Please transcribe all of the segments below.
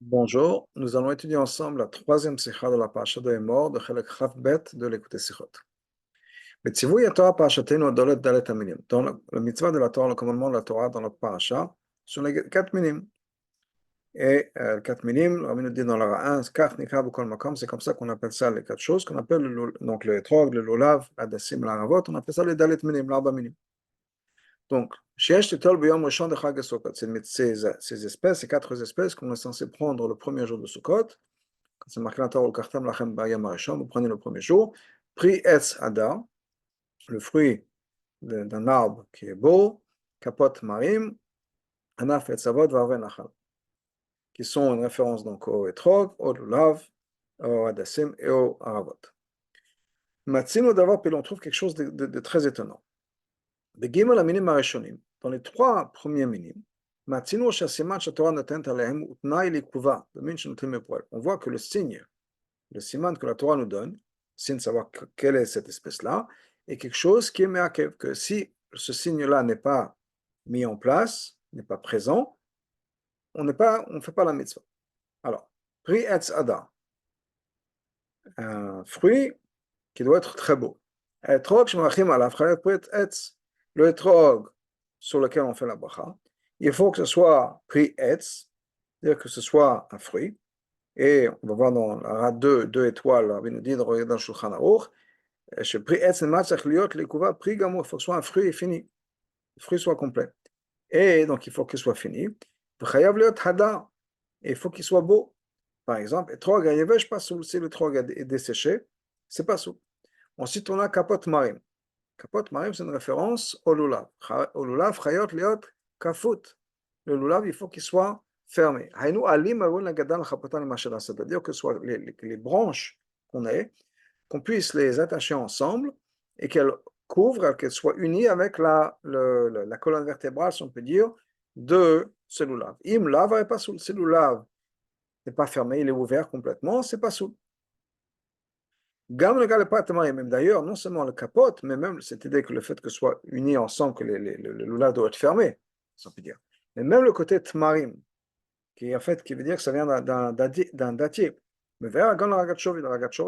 Bonjour, nous allons étudier ensemble la troisième sikha de la parasha de Emor de Chelek Chaf Bet de l'Écouter Sichot. Betzivui Torah parashatenu adolet dalet aminim. Dans le mitzvah de la Torah, le commandement de la Torah dans notre parasha, sur les quatre minim. Et quatre minim, Rabbi nous dit dans la 1, kach nikra b'kol makom, c'est comme ça qu'on appelle ça les quatre choses, qu'on appelle donc le etrog, le lulav, la dasim, la ravot, on appelle ça les dalet minim, l'arba minim. Donc, Sheesh Titol B'Yom Rishon de Chag Sukkot, ces espèces, ces quatre espèces qu'on est censé prendre le premier jour de Sukkot. Quand c'est marqué dans la Torah, Kartam Lachem B'Yom Harishon, vous prenez le premier jour. Pri Etz Hadar, le fruit d'un arbre qui est beau. Kapot Marim, Anaf Etz Avot V'Arve Nachal, qui sont une référence donc au Etrog, au Lulav, au Hadassim et au Aravot. Matzino d'abord, puis on trouve quelque chose de très étonnant. Begimel Aminim Harishonim, dans les trois premiers minim, on voit que le signe, le siman que la Torah nous donne, c'est de savoir quelle est cette espèce-là, est quelque chose qui est me'akev, que si ce signe-là n'est pas mis en place, n'est pas présent, on ne fait pas la mitzvah. Alors, pri etz ada, un fruit qui doit être très beau. Etrog shemachim alav chayav pri etz, le etrog sur lequel on fait la bracha, il faut que ce soit pri etz, c'est-à-dire que ce soit un fruit. Et on va voir dans la 2 étoiles, Rabbi nous dit dans le Shulchan Aruch, il faut que ce soit un fruit fini, le fruit soit complet. Et donc il faut qu'il soit fini. Et il faut qu'il soit beau. Par exemple, si le trog est desséché, c'est pas sous. Ensuite, on a kapot marim. Kapot marim, c'est une référence au lulav. Au lulav, chayot liot kafut. Le lulav, il faut qu'il soit fermé. C'est-à-dire que ce soit les branches qu'on puisse les attacher ensemble et qu'elles couvrent, qu'elles soient unies avec la colonne vertébrale, si on peut dire, de ce lulav. Im lav n'est pas sous. Si le lulav n'est pas fermé, il est ouvert complètement, c'est pas sous. Même d'ailleurs, non seulement le capote, mais même cette idée que le fait que ce soit uni ensemble, que le lulav doit être fermé, si on peut dire. Mais même le côté tmarim, qui veut dire que ça vient d'un dattier. Mais vers la Ragatchov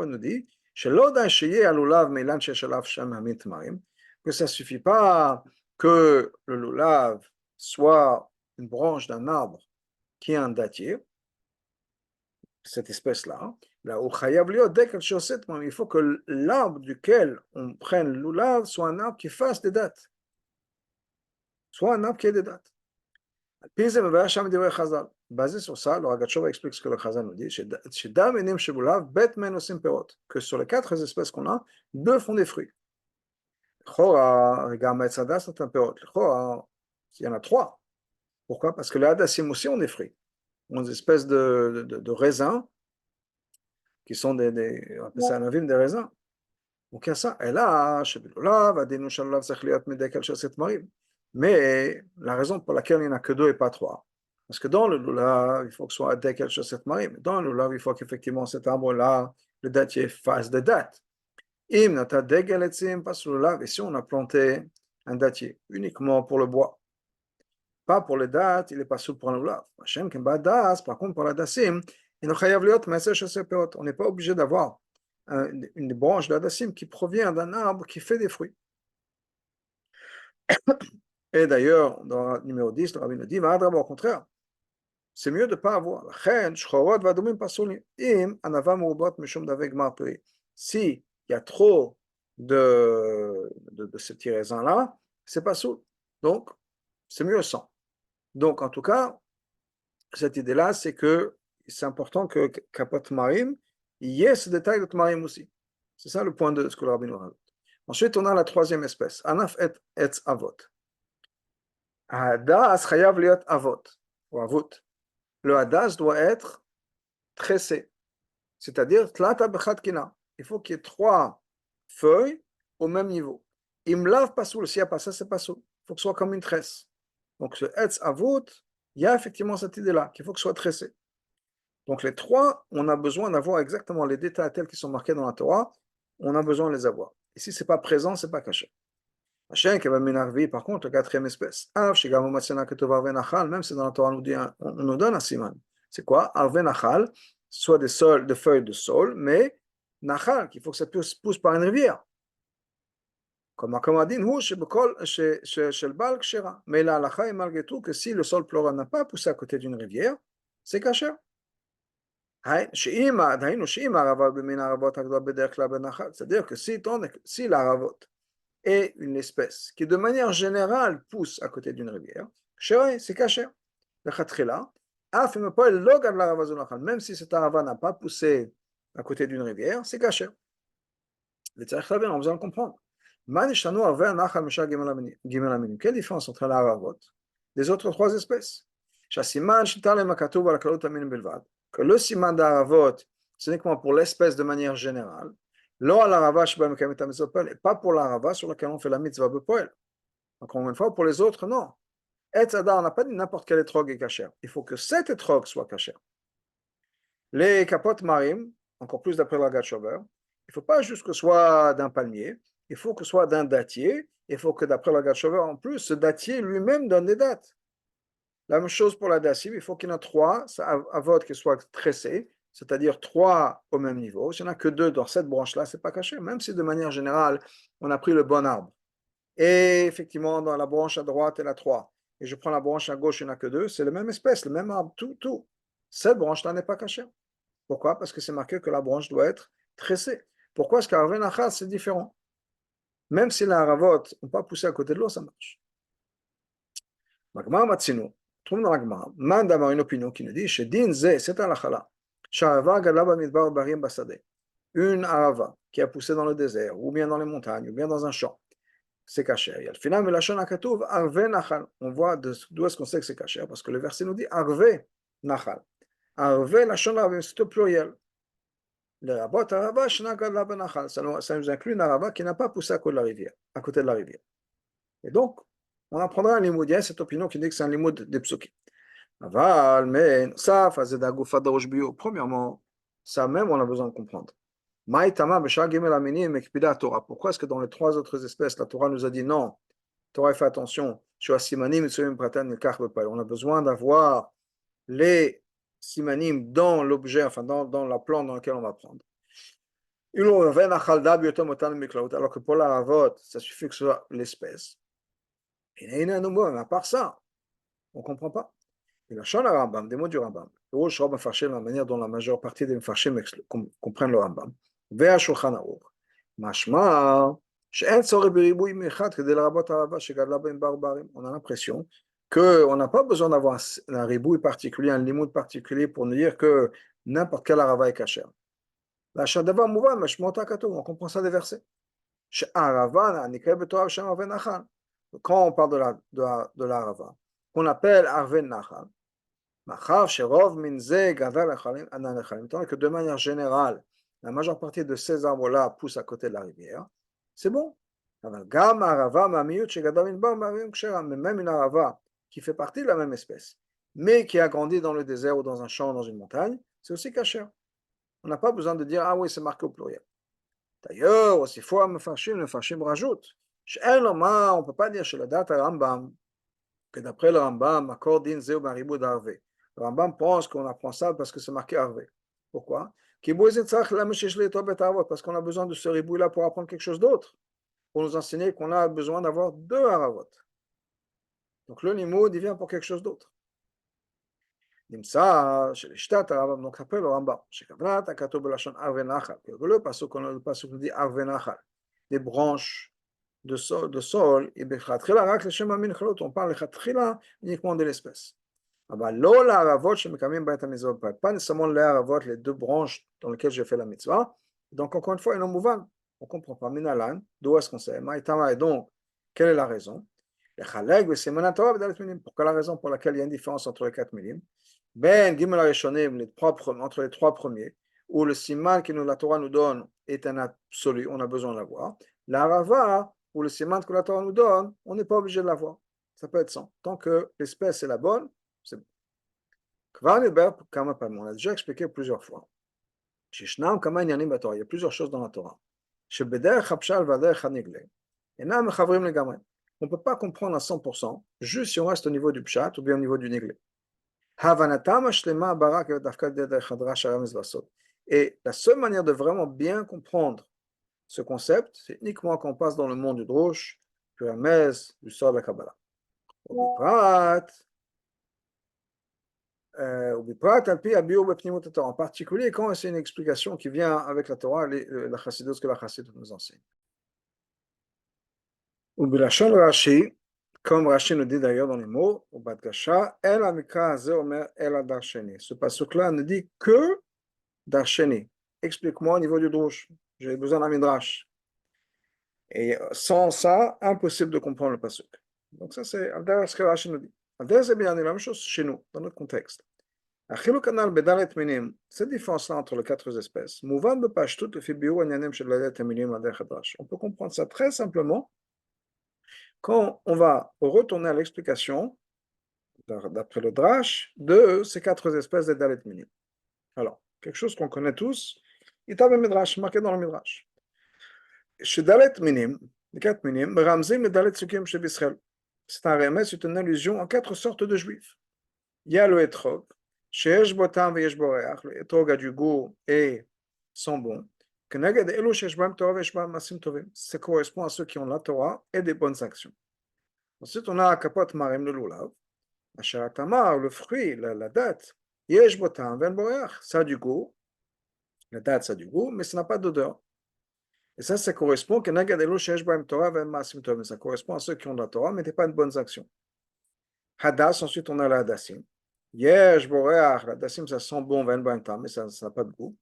nous dit que ça ne suffit pas que le lulav soit une branche d'un arbre qui est un dattier, cette espèce-là. Il faut que l'arbre duquel on prenne le lulav soit un arbre qui fasse des dates, soit un arbre qui ait des dates. Basé sur ça, le Ragatchov explique ce que le Chazal nous dit, que sur les quatre espèces qu'on a, deux font des fruits. Il y en a trois. Pourquoi? Parce que les hadassim aussi ont des fruits. Ils ont des espèces de raisins qui sont on appelle ça des raisins. Donc il y a ça. Et là, mais la raison pour laquelle il n'y en a que deux et pas trois, parce que dans le lulav, il faut que ce soit dekel chaussette marim. Dans le lulav, il faut qu'effectivement cet arbre-là, le dattier, fasse des dates. Im nata degel etzim, pas sur le lulav. Et si on a planté un dattier uniquement pour le bois, pas pour les dates, il n'est pas souple pour le lulav. Par contre, pour la dasim, on n'est pas obligé d'avoir une branche d'adassim qui provient d'un arbre qui fait des fruits. Et d'ailleurs, dans le numéro 10, le rabbin nous dit, au contraire, c'est mieux de ne pas avoir. S'il y a trop de ce petits raisins-là, c'est pas saoul. Donc, c'est mieux sans. Donc, en tout cas, cette idée-là, c'est que c'est important que Kapot Marim, il y ait ce détail de Tmarim aussi. C'est ça le point de ce que le rabbin nous rajoute. Ensuite, on a la troisième espèce, Anaf et Avot. Hadas chayav liot avot, ou avot. Le hadas doit être tressé, c'est-à-dire tlata bechatkina. Il faut qu'il y ait trois feuilles au même niveau. Imlav pasoul, s'il n'y a pas ça, c'est pasoul. Il faut que ce soit comme une tresse. Donc, ce etz avot, il y a effectivement cette idée-là, qu'il faut que ce soit tressé. Donc, les trois, on a besoin d'avoir exactement les détails tels qu'ils sont marqués dans la Torah, on a besoin de les avoir. Et si ce n'est pas présent, ce n'est pas caché. Par contre, la quatrième espèce, même si dans la Torah on nous donne un siman, C'est quoi? Arve Nachal, soit des feuilles de saule, mais Nachal, qu'il faut que ça pousse par une rivière. Comme on dit, chez le Baal Kshera. Mais la halakha est malgré tout que si le sol floral n'a pas poussé à côté d'une rivière, c'est kasher. C'est-à-dire que si la est une espèce qui de manière générale pousse à côté d'une rivière, c'est kasher. Même si cet arava n'a pas poussé à côté d'une rivière, c'est kasher. On a besoin de comprendre. Quelle différence entre l'aravot des autres trois espèces? Que le siman d'aravot, c'est uniquement pour l'espèce de manière générale, et pas pour l'arava sur laquelle on fait la mitzvah bepoel. Encore une fois, pour les autres, non. On n'a pas dit n'importe quel étrog est kasher. Il faut que cet étrog soit kasher. Les capotes marines, encore plus d'après la Gatchover, il ne faut pas juste que ce soit d'un palmier, il faut que ce soit d'un dattier, il faut que d'après la Gatchover, en plus, ce dattier lui-même donne des dates. La même chose pour la dacive, il faut qu'il y en ait trois, avot qui soient tressés, c'est-à-dire trois au même niveau. S'il n'y en a que deux dans cette branche-là, ce n'est pas caché, même si de manière générale, on a pris le bon arbre. Et effectivement, dans la branche à droite, il y en a trois. Et je prends la branche à gauche, il n'y en a que deux, c'est la même espèce, le même arbre, tout. Cette branche-là n'est pas cachée. Pourquoi? Parce que c'est marqué que la branche doit être tressée. Pourquoi est-ce qu'Arve Nachal, c'est différent? Même si la haravot n'a pas poussé à côté de l'eau, ça marche. Magmar Matsino, trouve dans la Gemara, Mandama une opinion qui nous dit, chez Din Ze, c'est à la Chala, Sharava Galaba Midbar Barim Basade, une harava qui a poussé dans le désert, ou bien dans les montagnes, ou bien dans un champ, c'est caché. Et al final, Melachon Akatouv, Arve Nachal. On voit d'où est-ce qu'on sait que c'est caché, parce que le verset nous dit Arve Nachal. Arve Lachon Arve, c'est au pluriel. Le rabot harava, Shna Galaba Nachal. Ça nous inclut une harava qui n'a pas poussé à côté de la rivière. Et donc, on apprendra un limoud. Il y a cette opinion qui dit que c'est un limoud des psukim. Aval, mais ça, premièrement, ça même, on a besoin de comprendre. Pourquoi est-ce que dans les trois autres espèces, la Torah nous a dit non, Torah fait attention, on a besoin d'avoir les simanim dans l'objet, enfin dans la plante dans laquelle on va prendre. Alors que pour la ravot, ça suffit que ce soit l'espèce. Et à part ça, on ne comprend pas. Et la Shana Rambam, des mots du Rambam, la manière dont la majeure partie des Mefarshim comprennent le Rambam. Vea Shulchan Aruch. Mashma, she'en tzoreh beribuy mechad kedei l'rabot harava shegadla ben barbarim. On a l'impression qu'on n'a pas besoin d'avoir un ribouille particulier, un limoud particulier pour nous dire que n'importe quel harava est kasher. La Shadava Mouvan, Mashmot HaKatov, on comprend ça des versets. She'arava, nikre b'Torah Shem Arve Nachal. Quand on parle de l'harava, qu'on appelle Arve Nachal, tant que de manière générale, la majeure partie de ces arbres-là poussent à côté de la rivière, c'est bon. Mais même une arava qui fait partie de la même espèce, mais qui a grandi dans le désert ou dans un champ ou dans une montagne, c'est aussi kasher. On n'a pas besoin de dire, ah oui, c'est marqué au pluriel. D'ailleurs, aussi fois, le Mefarshim rajoute, on ne peut pas dire chez la date Rambam, que d'après le Rambam, Akor Din Zeu Maribou d'Arve. Le Rambam pense qu'on apprend ça parce que c'est marqué Arve. Pourquoi? Parce qu'on a besoin de ce ribouille-là pour apprendre quelque chose d'autre, pour nous enseigner qu'on a besoin d'avoir deux haravot. Donc le limoud, il vient pour quelque chose d'autre. Nimsa, chez les shtat Rambam, donc après le Rambam, chez Kavnat, Akato Belashon Arve Nachal, le passage nous dit Arve Nachal, des branches de sol, et on parle uniquement de l'espèce. Pas nécessairement les haravot, les deux branches dans lesquelles j'ai fait la mitzvah. Donc, encore une fois, il est mouvan. On ne comprend pas. Minalan, d'où est-ce qu'on sait? Maïtama, et donc, quelle est la raison? Pour quelle la raison pour laquelle il y a une différence entre les 4 milim? Ben, Gimel Arishonim, entre les trois premiers, où le siman que la Torah nous donne est un absolu, on a besoin de l'avoir. La harava, où le siman que la Torah nous donne, on n'est pas obligé de l'avoir. Ça peut être sans. Tant que l'espèce est la bonne, c'est bon. On a déjà expliqué plusieurs fois. Il y a plusieurs choses dans la Torah. On ne peut pas comprendre à 100%, juste si on reste au niveau du pshat ou bien au niveau du niglé. Et la seule manière de vraiment bien comprendre ce concept, c'est uniquement quand on passe dans le monde du Drush, du Ramez, du sort de la Kabbalah. En particulier quand c'est une explication qui vient avec la Torah, la Chassidut, ce que la Chassidut nous enseigne. Ou Bilachon Rashi, comme Rashi nous dit d'ailleurs dans les mots, au Badgasha, El Amika Ze Omer El Adarsheni. Ce passage-là ne dit que Darsheni. Explique-moi au niveau du Drush. J'ai besoin d'un Midrash. Et sans ça, impossible de comprendre le passage. Donc ça, c'est ce que Rashi nous dit. C'est bien la même chose chez nous, dans notre contexte. Cette différence-là entre les quatre espèces, on peut comprendre ça très simplement quand on va retourner à l'explication, d'après le Drash, de ces quatre espèces de Dalet Minim. Alors, quelque chose qu'on connaît tous, Itab Midrash, marqué dans le Midrash. Chez Dalet Minim, les quatre Minim, Ramzim et Dalet Sukim chez Bisraël. C'est un remède, c'est une allusion en quatre sortes de juifs. Il y a le Etrog, שיש בו טעם ויש בו ריח, לאתרוג a du goût et sont bons. כנגד אלו שיש בהם תורה ויש בהם מעשים טובים. Ça correspond à ceux qui ont la Torah et des bonnes actions. Ensuite, on a kapot marim le lulav, אשר התמר, le fruit, la date, יש בו טעם ואין בו ריח. Ça a du goût, la date ça a du goût, mais ça n'a pas d'odeur. Et ça correspond כנגד אלו שיש בהם תורה ואין מעשים טובים. Ça correspond à ceux qui ont la Torah mais pas de bonnes actions. Hadas, ensuite on a la hadassim. Yesh boreach, la dassim ça sent bon, mais ça n'a pas de goût.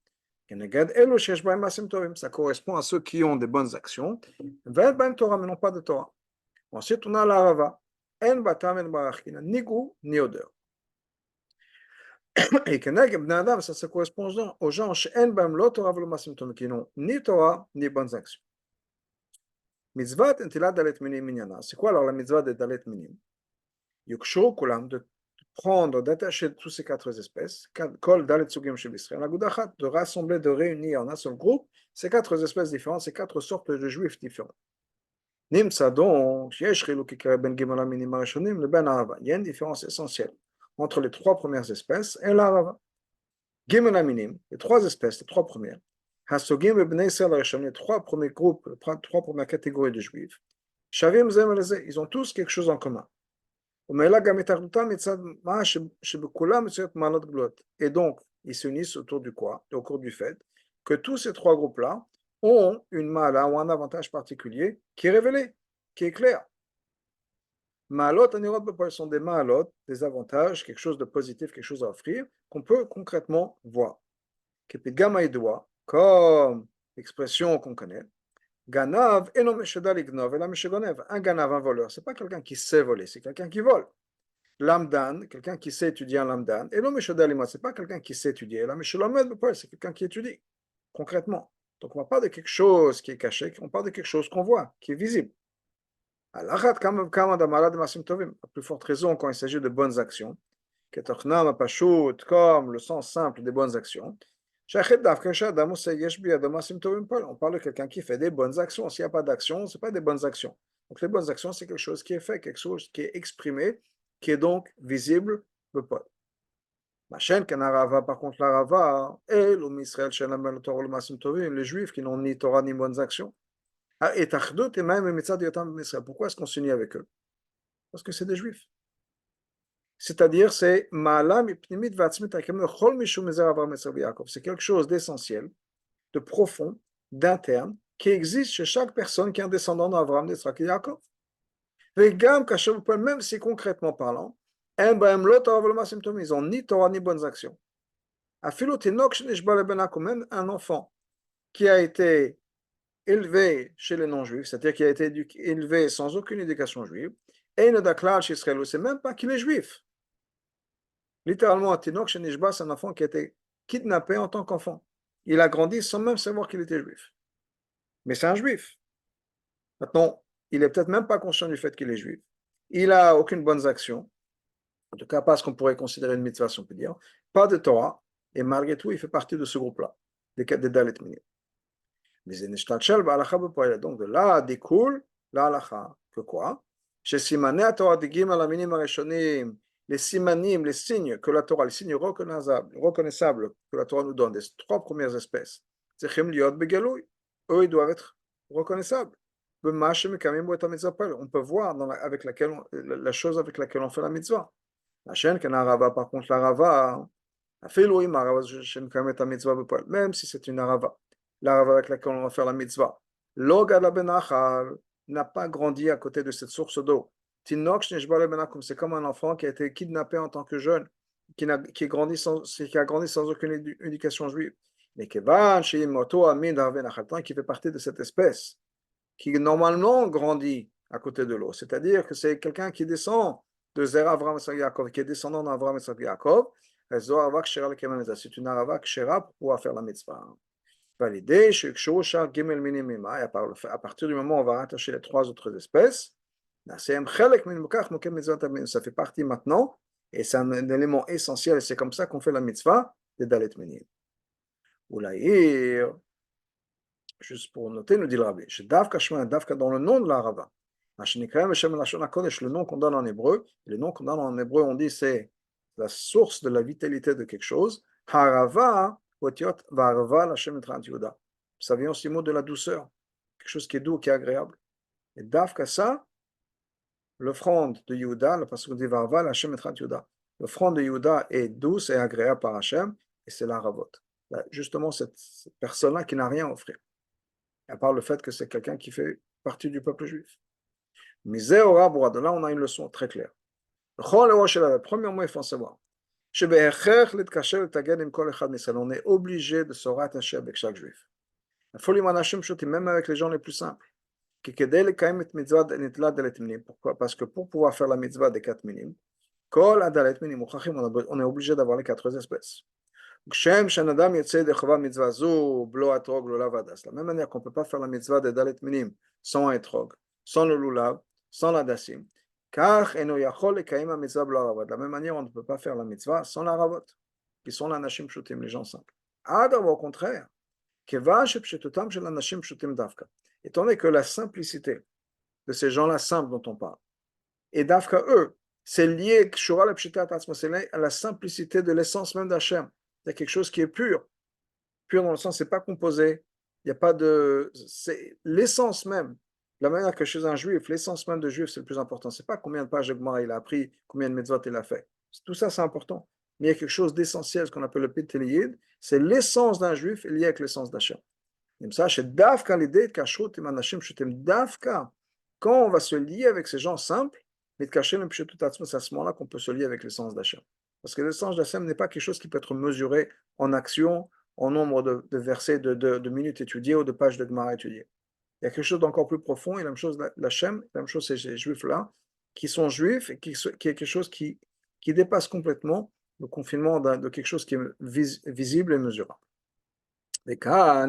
Ça correspond à ceux qui ont des bonnes actions. Torah, mais non pas de Torah. Ensuite, on a la rava. En batam en barach, qui n'a ni goût ni odeur. Et ça correspond aux gens qui n'ont ni Torah ni bonnes actions. Mitzvah entilat dalet minim minyana. C'est quoi alors la mitzvah de dalet minim? Yukshu kulam, de prendre, d'attacher tous ces quatre espèces, kol dalet sugim shel Israël, de rassembler, de réunir en un seul groupe ces quatre espèces différentes, ces quatre sortes de juifs différents. Nimsa donc, yesh chiluk ben gimel haminim harishonim le ben ha'ava. Il y a une différence essentielle entre les trois premières espèces et l'ha'ava. Gimel haminim, les trois espèces, les trois premières, hasugim bnei Israël harishonim, les trois premiers groupes, les trois premières catégories de juifs, shavim zem elezeh, ils ont tous quelque chose en commun. Et donc, ils s'unissent autour du quoi? Au cours du fait que tous ces trois groupes-là ont une mala ou un avantage particulier qui est révélé, qui est clair. Maalot, ce sont des maalot, des avantages, quelque chose de positif, quelque chose à offrir, qu'on peut concrètement voir. Comme l'expression qu'on connaît. Ganav, un ganav, un voleur, c'est pas quelqu'un qui sait voler, c'est quelqu'un qui vole. Lamdan, quelqu'un qui sait étudier un lamdan, et l'homme c'est pas quelqu'un qui sait étudier, c'est quelqu'un qui étudie, concrètement. Donc on ne parle pas de quelque chose qui est caché, on parle de quelque chose qu'on voit, qui est visible. À plus forte raison quand il s'agit de bonnes actions, comme le sens simple des bonnes actions. On parle de quelqu'un qui fait des bonnes actions. S'il n'y a pas d'action, ce n'est pas des bonnes actions. Donc les bonnes actions, c'est quelque chose qui est fait, quelque chose qui est exprimé, qui est donc visible, le pôle. Ma chaîne, par contre, la rava, et les juifs qui n'ont ni Torah ni bonnes actions. Et pourquoi est-ce qu'on s'unit avec eux? Parce que c'est des juifs. C'est-à-dire, c'est quelque chose d'essentiel, de profond, d'interne, qui existe chez chaque personne qui est un descendant d'Abraham, d'Israël et Yaakov. Même si concrètement parlant, ils n'ont ni Torah ni bonnes actions. Même un enfant qui a été élevé chez les non-juifs, c'est-à-dire qui a été élevé sans aucune éducation juive, et ne d'aklal chez Israël, c'est même pas qu'il est juif. Littéralement, c'est un enfant qui a été kidnappé en tant qu'enfant. Il a grandi sans même savoir qu'il était juif. Mais c'est un juif. Maintenant, il n'est peut-être même pas conscient du fait qu'il est juif. Il n'a aucune bonne action. En tout cas, pas ce qu'on pourrait considérer une mitzvah, si on peut dire. Pas de Torah. Et malgré tout, il fait partie de ce groupe-là, des Dalet Minim. Mais donc de là découle la halacha. Que quoi? les simanim, les signes que la Torah, les signes reconnaissables que la Torah nous donne, des trois premières espèces, eux, ils doivent être reconnaissables. On peut voir avec la chose avec laquelle on fait la mitzvah. La chaîne qu'un arava, par contre, l'arava, même si c'est une arava, l'arava avec laquelle on va faire la mitzvah, n'a pas grandi à côté de cette source d'eau. C'est comme un enfant qui a été kidnappé en tant que jeune, qui a grandi sans aucune éducation juive. Mais qui fait partie de cette espèce, qui normalement grandit à côté de l'eau. C'est-à-dire que c'est quelqu'un qui descend de Zera Avram et Yaakov, qui est descendant d'Avram et Yaakov. C'est une arava kshera pour pouvoir faire la mitzvah. Validé, à partir du moment où on va rattacher les trois autres espèces, ça fait partie maintenant, et c'est un élément essentiel, et c'est comme ça qu'on fait la mitzvah des Dalet Minim. Oulaïr, juste pour noter, nous dit le Rabbi, Davka dans le nom de l'Arava, le nom qu'on donne en hébreu, le nom qu'on donne en hébreu, on dit c'est la source de la vitalité de quelque chose. Harava, ça vient aussi mot de la douceur, quelque chose qui est doux, qui est agréable. Et Davka ça, l'offrande de Yehuda, le passage dit Varva, Hashem etrat Yehuda. L'offrande de Yehuda est douce et agréable par Hashem, et c'est l'Aravot. Justement, cette personne-là qui n'a rien à offrir, à part le fait que c'est quelqu'un qui fait partie du peuple juif. Miséora Boura, de là on a une leçon très claire. Premièrement, il faut savoir, on est obligé de se rattacher avec chaque juif. Même avec les gens les plus simples. Pourquoi? Parce que pour pouvoir faire la mitzvah des 4 minim, on est obligé d'avoir les 4 espèces. De la même manière qu'on ne peut pas faire la mitzvah des dalet minim sans un etrog, sans le lulav, sans la dasim. De la même manière, on ne peut pas faire la mitzvah sans la ravot, qui sont la nashim pshutim, les gens simples. Au contraire, étant donné que la simplicité de ces gens-là simples dont on parle, et d'Afka, eux, c'est lié à la simplicité de l'essence même d'Hachem. C'est quelque chose qui est pur. Pur dans le sens, c'est pas composé. Il n'y a pas de. C'est l'essence même. La manière que chez un juif, l'essence même de juif, c'est le plus important. C'est pas combien de pages de Gemara il a appris, combien de mitzvot il a fait. Tout ça, c'est important. Mais il y a quelque chose d'essentiel, ce qu'on appelle le Piteliyid. C'est l'essence d'un juif lié avec l'essence d'Hachem. Comme ça, chez Dafka, l'idée de Kashrut, Dafka, quand on va se lier avec ces gens simples, c'est à ce moment-là qu'on peut se lier avec l'essence d'Hachem. Parce que l'essence d'Hachem n'est pas quelque chose qui peut être mesuré en action, en nombre de versets, de minutes étudiées ou de pages de Gemara étudiées. Il y a quelque chose d'encore plus profond, et la même chose l'Hachem, la même chose ces juifs-là, qui sont juifs, et qui est quelque chose qui dépasse complètement le confinement de quelque chose qui est visible et mesurable. Là,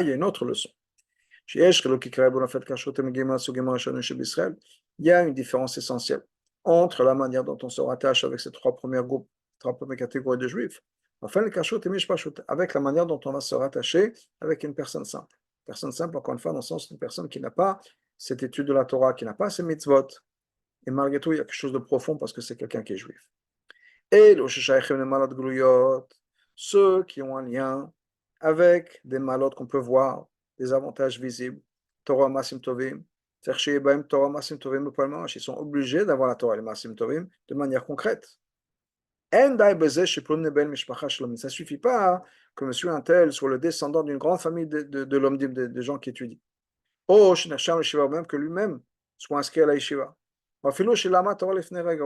il y a une autre leçon. Il y a une différence essentielle entre la manière dont on se rattache avec ces trois premiers groupes, trois premières catégories de juifs, avec la manière dont on va se rattacher avec une personne simple. Une personne simple, encore une fois, dans le sens d'une personne qui n'a pas cette étude de la Torah, qui n'a pas ces mitzvot, et malgré tout, il y a quelque chose de profond parce que c'est quelqu'un qui est juif. Et ceux qui ont un lien avec des malotes qu'on peut voir, des avantages visibles, Torah Masim Tovim, Torah Masim Tovim, ils sont obligés d'avoir la Torah et les Masim Tovim de manière concrète. Ça ne suffit pas que monsieur un tel soit le descendant d'une grande famille de l'homme de gens qui étudient. Même que lui-même soit inscrit à la yeshiva. Ou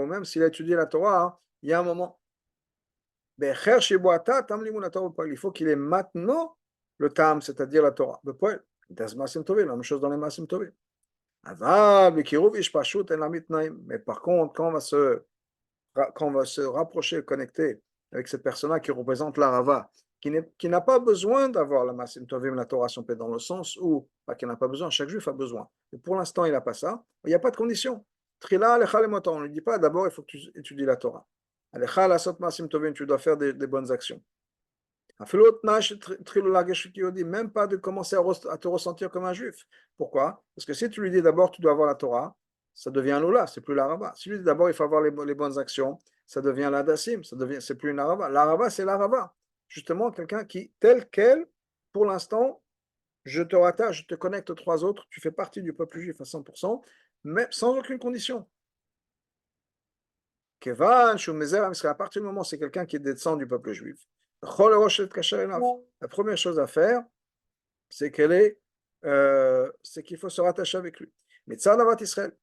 même s'il a étudié la Torah, il y a un moment. Il faut qu'il ait maintenant le tam, c'est-à-dire la Torah. La même chose dans les Masim Tovim. Mais par contre, quand on va se rapprocher, connecter avec cette personne-là qui représente l'Arava, qui n'a pas besoin d'avoir la Masim Tovim, la Torah, son père, dans le sens où, pas qu'il n'a pas besoin, chaque juif a besoin. Mais pour l'instant, il n'a pas ça. Il n'y a pas de condition. On ne lui dit pas, d'abord, il faut que tu étudies la Torah. Tu dois faire des bonnes actions. Même pas de commencer à te ressentir comme un juif. Pourquoi? Parce que si tu lui dis d'abord tu dois avoir la Torah, ça devient un lulav, c'est plus l'arava. Si lui dit d'abord il faut avoir les bonnes actions, ça devient l'adassim, c'est plus une arava. L'arava, c'est l'arava. Justement, quelqu'un qui, tel quel, pour l'instant, je te rattache, je te connecte aux trois autres, tu fais partie du peuple juif à 100%, mais sans aucune condition. Kevan, Shumezer, à partir du moment où c'est quelqu'un qui descend du peuple juif, la première chose à faire, c'est c'est qu'il faut se rattacher avec lui. Mais Tzadavat Israël,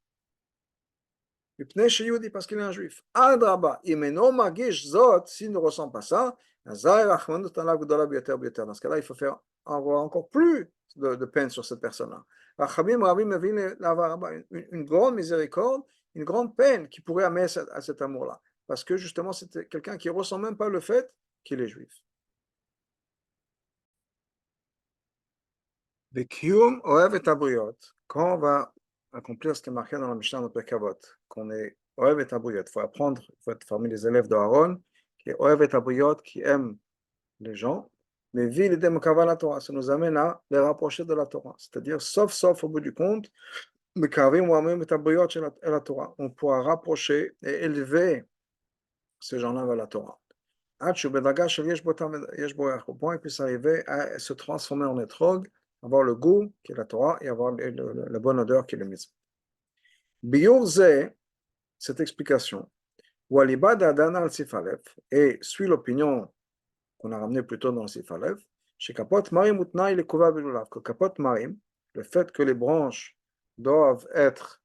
parce qu'il est un juif. Adraba, imeno magish zot, s'il ne ressent pas ça, dans ce cas-là, il faut faire encore plus de peine sur cette personne-là. Une grande miséricorde, une grande peine qui pourrait amener à cet amour-là. Parce que justement, c'est quelqu'un qui ne ressent même pas le fait qu'il est juif. Quand on va accomplir ce qui est marqué dans la Mishnah de Pekavot, qu'on est Oev et Abriyot, il faut apprendre, il faut être parmi les élèves de Aaron, qui est Oev et Abriyot, qui aime les gens, mais vit les Demokava la Torah, ça nous amène à les rapprocher de la Torah, c'est-à-dire, sauf au bout du compte, la Torah, on pourra rapprocher et élever ces gens-là vers la Torah. Au point qu'ils puissent arriver à se transformer en étrog, avoir le goût qui est la Torah et avoir la bonne odeur qui est le mitzvah. Biyourze, cette explication, Walibad Adana al Sifalev, et suit l'opinion qu'on a ramenée plus tôt dans le Sifalev, chez Kapot Marim Utnaï le Kuva Bilulav, que Kapot Marim, le fait que les branches doivent être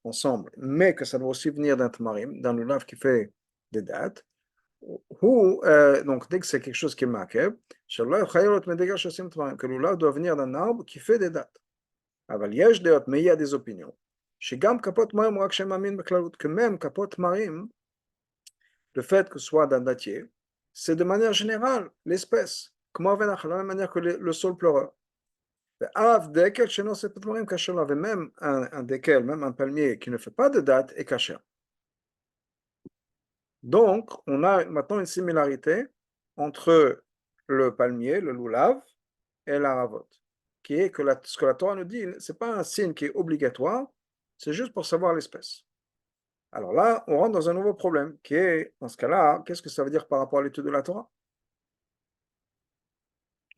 ensemble, mais que ça doit aussi venir d'un Tmarim, d'un Lulav qui fait des dates, ou donc dès que c'est quelque chose qui est marqué, que l'Oulav doit venir d'un arbre qui fait des dates. Mais il y a des opinions. Que même kapot marim, le fait que ce soit d'un datier, c'est de manière générale l'espèce, de la même manière que le sol pleureur. Même un dekel, même un palmier qui ne fait pas de date est caché. Donc, on a maintenant une similarité entre le palmier, le loulav, et la ravot, qui est que ce que la Torah nous dit, ce n'est pas un signe qui est obligatoire, c'est juste pour savoir l'espèce. Alors là, on rentre dans un nouveau problème, qui est, dans ce cas-là, qu'est-ce que ça veut dire par rapport à l'étude de la Torah?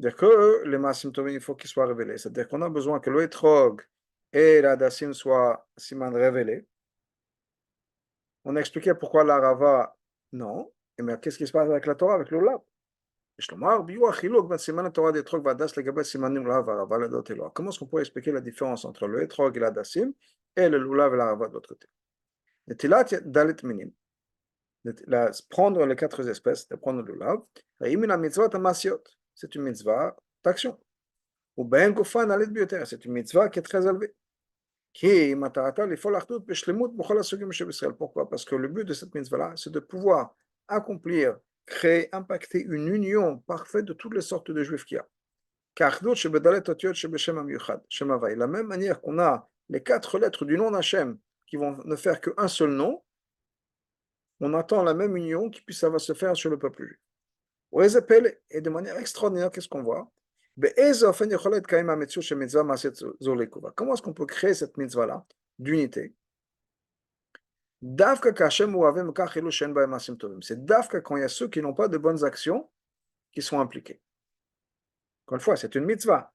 C'est-à-dire que les Maasim Tovim, il faut qu'ils soient révélés. C'est-à-dire qu'on a besoin que le Etrog et la Dassim soient siman révélés. On a expliqué pourquoi la Rava, non. Mais qu'est-ce qui se passe avec la Torah, avec le Lab? Comment est-ce qu'on peut expliquer la différence entre le Etrog et la Dassim et le Lulav et la Rava de l'autre côté? Prendre les quatre espèces, de prendre le Lulav, c'est une mitzvah d'action. Ou ben Gofan Alit Bioter, c'est une mitzvah qui est très élevée. Pourquoi? Parce que le but de cette mitzvah-là, c'est de pouvoir accomplir, créer, impacter une union parfaite de toutes les sortes de juifs qu'il y a. La même manière qu'on a les quatre lettres du nom d'Hachem qui vont ne faire qu'un seul nom, on attend la même union qui puisse se faire sur le peuple juif. Et de manière extraordinaire, qu'est-ce qu'on voit? Comment est-ce qu'on peut créer cette mitzvah-là d'unité? C'est Dafka quand il y a ceux qui n'ont pas de bonnes actions qui sont impliqués. Encore une fois, c'est une mitzvah.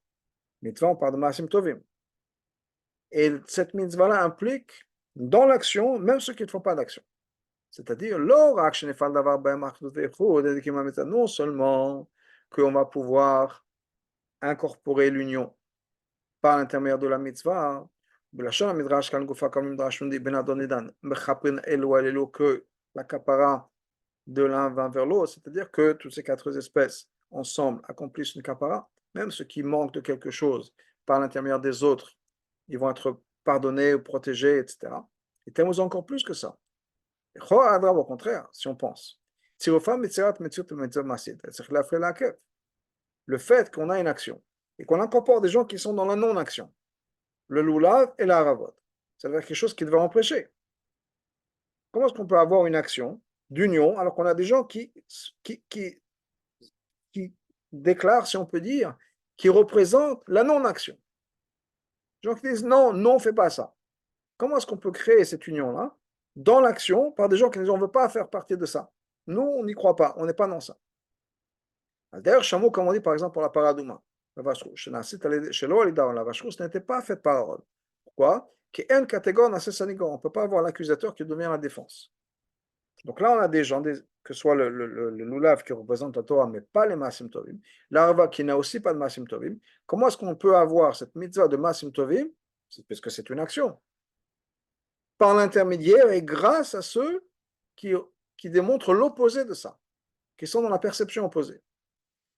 Mitzvah, on parle de Maasim Tovim. Et cette mitzvah-là implique dans l'action, même ceux qui ne font pas d'action. C'est-à-dire, non seulement qu'on va pouvoir incorporer l'union par l'intermédiaire de la mitzvah, que la kapara de l'un va vers l'autre, c'est-à-dire que toutes ces quatre espèces ensemble accomplissent une kapara, même ceux qui manquent de quelque chose par l'intermédiaire des autres, ils vont être pardonnés ou protégés, etc. Et tellement encore plus que ça. Au contraire, si on pense. Le fait qu'on a une action et qu'on incorpore des gens qui sont dans la non-action, le lulav et la haravot, ça veut dire quelque chose qui devait empêcher. Comment est-ce qu'on peut avoir une action d'union alors qu'on a des gens qui déclarent, si on peut dire, qui représentent la non-action? Les gens qui disent non, non, fais pas ça. Comment est-ce qu'on peut créer cette union-là dans l'action par des gens qui disent on ne veut pas faire partie de ça. Nous, on n'y croit pas, on n'est pas dans ça. D'ailleurs, chameau, comme on dit par exemple pour la paradouma, la vache rouge, chez l'Olida, la vache rouge n'était pas faite par Aaron. Pourquoi? On ne peut pas avoir l'accusateur qui devient la défense. Donc là, on a des gens, que ce soit le lulav qui représente la Torah, mais pas les Masim Tovim, l'arava qui n'a aussi pas de Masim Tovim. Comment est-ce qu'on peut avoir cette mitzvah de Masim Tovim? Parce que c'est une action. Par l'intermédiaire et grâce à ceux qui démontrent l'opposé de ça, qui sont dans la perception opposée.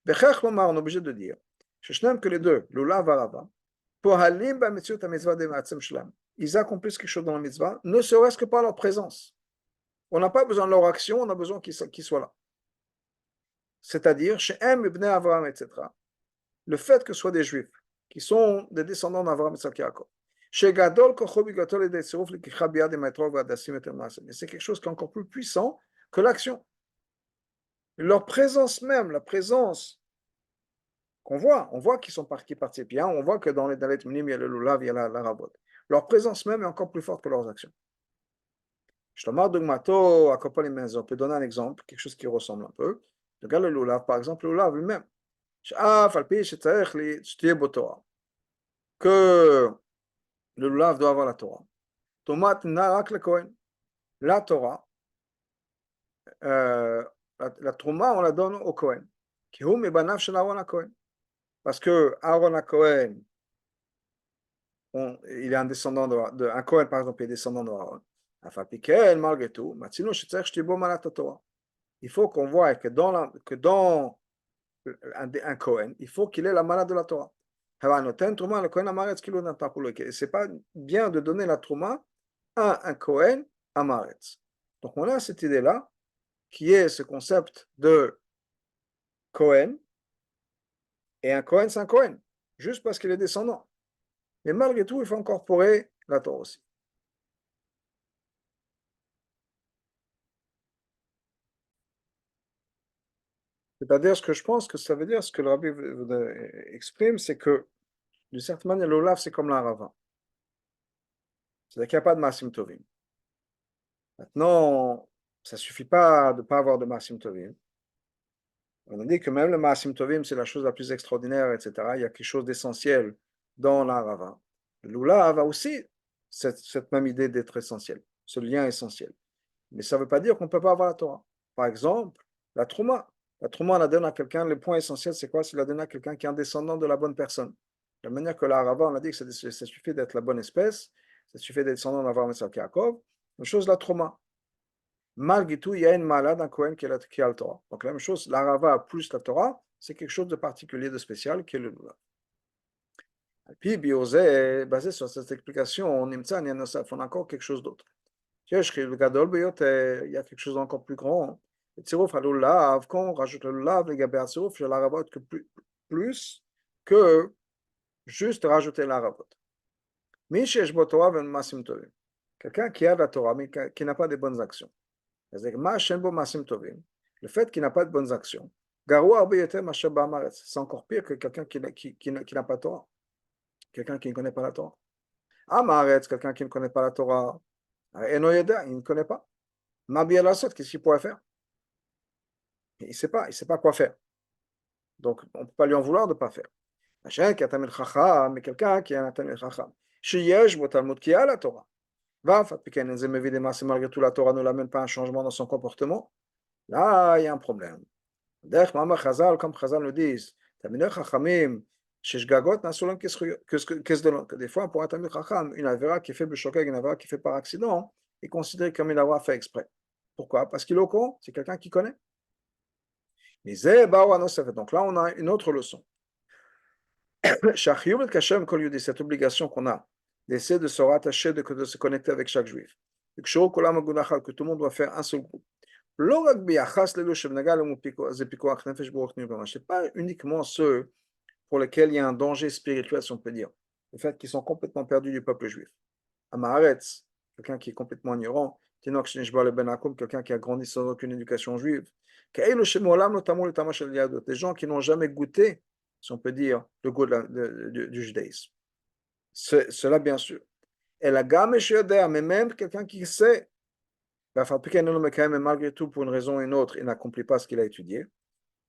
On est obligé de dire que les deux, lulav et arava, ils accomplissent quelque chose dans la mitzvah, ne serait-ce que par leur présence. On n'a pas besoin de leur action, on a besoin qu'ils soient là. C'est-à-dire, chez M, Ibn Avraham, etc., le fait que ce soit des juifs, qui sont des descendants d'Avraham et Yaakov, chez Gadol, c'est quelque chose qui est encore plus puissant que l'action. Leur présence même, la présence qu'on voit, on voit qu'ils participent bien, on voit que dans les Dalet Minim, il y a le Lulav, il y a la Rabot. Leur présence même est encore plus forte que leurs actions. On peut donner un exemple, quelque chose qui ressemble un peu. Regarde le Lulav, par exemple, le Lulav lui-même. Que le Lulav doit avoir la Torah. La Torah, la Trouma, on la donne au Kohen. Parce que Aaron a Cohen, il est un descendant un Cohen, par exemple, est descendant d'Aaron. Malgré tout, il faut qu'on voit que dans un Cohen, il faut qu'il ait la malade de la Torah. C'est pas bien de donner la Trouma à un Cohen Amaretz. Donc on a cette idée-là, qui est ce concept de Cohen, et un Cohen, c'est un Cohen, juste parce qu'il est descendant. Mais malgré tout, il faut incorporer la Torah aussi. C'est-à-dire, ce que je pense que ça veut dire, ce que le rabbi exprime, c'est que, d'une certaine manière, l'Olaf, c'est comme l'Arava. C'est-à-dire qu'il n'y a pas de Masim Tovim. Maintenant, ça ne suffit pas de ne pas avoir de Masim Tovim. On a dit que même le Masim Tovim, c'est la chose la plus extraordinaire, etc. Il y a quelque chose d'essentiel dans l'Arava. L'Olaf a aussi cette même idée d'être essentiel, ce lien essentiel. Mais ça ne veut pas dire qu'on ne peut pas avoir la Torah. Par exemple, la Trouma. La Trouma, on la donne à quelqu'un, le point essentiel, c'est quoi? C'est la donner à quelqu'un qui est un descendant de la bonne personne. De la manière que l'Arava, on a dit que ça suffit d'être la bonne espèce, ça suffit d'être descendant d'Avraham et Yaakov. Même chose, la Trouma. Malgré tout, il y a une malade, un Kohen qui a le Torah. Donc la même chose, l'Arava plus la Torah, c'est quelque chose de particulier, de spécial, qui est le Lula. Et puis, Biosé, basé sur cette explication, on a encore quelque chose d'autre. Il y a quelque chose d'encore plus grand. Quand on rajoute le lulav, les gabé atzirouf, je la rabote que plus que juste rajouter la rabote. Quelqu'un qui a de la Torah, mais qui n'a pas de bonnes actions. Le fait qu'il n'a pas de bonnes actions, c'est encore pire que quelqu'un qui n'a pas de Torah. Quelqu'un qui ne connaît pas la Torah. Amaretz, quelqu'un qui ne connaît pas la Torah. Enoyeda, il ne connaît pas. Mabi al-Assad, qu'est-ce qu'il pourrait faire? Il ne sait pas quoi faire. Donc, on ne peut pas lui en vouloir de ne pas faire. Mais quelqu'un qui a un Tamil Chacham, Shiyesh, Talmud, qui a la Torah. Malgré tout, la Torah ne l'amène pas à un changement dans son comportement. Là, il y a un problème. Comme Chazal nous disent, Tamil Chachamim, que des fois, pour un Tamil Chacham, une avera qui est fait b'shogeg, une avera qui est fait par accident, est considérée comme une avera fait exprès. Pourquoi? Parce qu'il est au courant, c'est quelqu'un qui connaît. Donc là, on a une autre leçon. Cette obligation qu'on a d'essayer de se rattacher, de se connecter avec chaque juif. Que tout le monde doit faire un seul groupe. Ce n'est pas uniquement ceux pour lesquels il y a un danger spirituel, si on peut dire. Le fait qu'ils sont complètement perdus du peuple juif. Amaretz, quelqu'un qui est complètement ignorant. Quelqu'un qui a grandi sans aucune éducation juive. Des gens qui n'ont jamais goûté, si on peut dire, le goût du judaïsme. Cela, bien sûr. Et la gamme mais même quelqu'un qui sait, malgré tout, pour une raison ou une autre, il n'accomplit pas ce qu'il a étudié.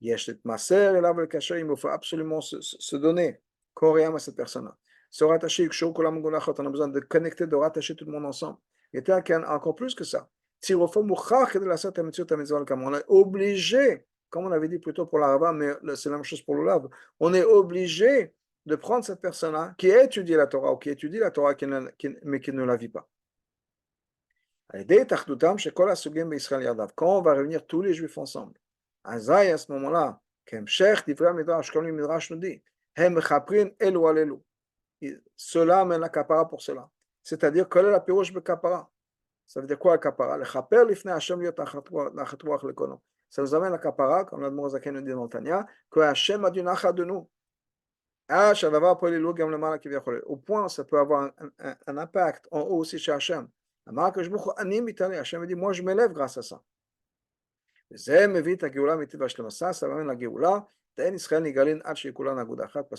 Il me faut absolument se donner, corps et âme à cette personne-là. Se rattacher, on a besoin de connecter, de rattacher tout le monde ensemble. Et encore plus que ça. On est obligé, comme on avait dit plus tôt pour l'Arava, mais c'est la même chose pour le Lav, on est obligé de prendre cette personne-là qui a étudié la Torah ou qui étudie la Torah mais qui ne la vit pas. Quand on va réunir tous les Juifs ensemble, à ce moment-là, comme le Midrash nous dit, cela mène la kapara pour cela. C'est-à-dire, quelle est la pirouche de kapara? Ça veut dire quoi la kapara? Le chaper l'ifne Hashem liot nachatruach lekono. Ça nous amène la kapara, comme l'Admor Zaken nous dit dans Tanya, que Hashem a du nachat de nous. Au point, ça peut avoir un impact en haut aussi chez Hashem. Hashem dit, moi je m'élève grâce à ça. Ça m'amène la Géoula. Parce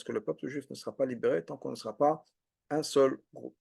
que le peuple juif ne sera pas libéré tant qu'on ne sera pas un seul groupe.